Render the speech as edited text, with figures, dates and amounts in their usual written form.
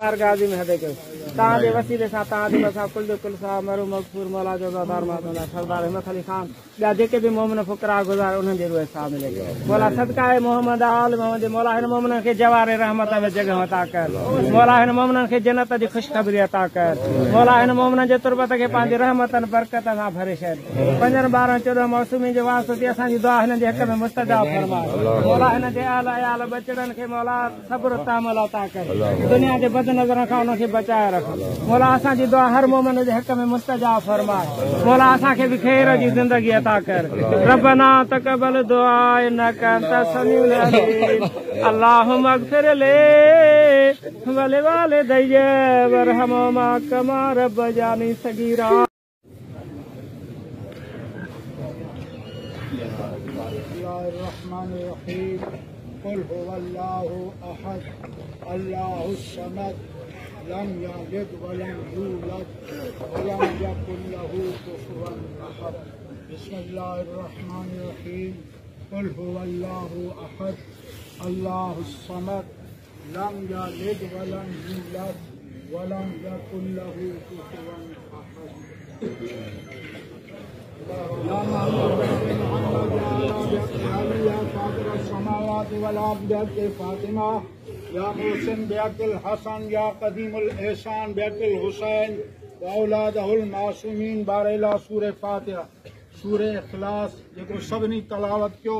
गाजी में हदे के तां दे वसीले सा तां दे बसा कुल दे कुल सा मरो मगफूर मौला जज़ादार मातला सरदार अहमद अली खान या जेके भी मोमिन फुकरा गुजार उन्हें दे रुए सा मिले मौला सदका है मोहम्मद आल मोहम्मद मौला है मोमिन के जवारे रहमत में जगह अता कर मौला है मोमिन के जन्नत दी खुशखबरी अता कर मौला है मोमिन जे तुरबत के पांच रहमतन बरकत सा भरे शहर 15 12 14 मौसमी जे वास्ते असा जी दुआ है जे हक में मुस्तजाब फरमा मौला है जे आला आला बचड़न के मौला सब्र तामल अता कर दुनिया के बद नजर खां उनके बचाए रख मौला असा जी दुआ हर मोमिन जे हक में मुस्तजाब फरमा मौला असा के भी खैर जी जिंदगी अता कर रब्बना तकबल दुआ इन्नका अंता समीउल अलीम अल्लाहुम्मा अगफिर ले वले वालिदैया वरहमुमा कमा रब्बयानी सगीरा। कुल हुवल्लाहु अहद अल्लाहुस समद लम यलिद वलम यूलद वलम यकुल लहू कुफुवन अहद। बिस्मिल्लाहिर रहमानिर रहीम। कुल हुवल्लाहु अहद अल्लाहुस समद लम यलिद वलम यूलद वलम यकुल लहू कुफुवन अहद। फातिमा या मोहसिन बेअक्ल हसन या कदीमुल एहसान बेअक्ल हुसैन औलादहुल मासूमीन बारेला सूरह फातिहा सूरह इखलास जेको सभिनी तलावत कयो।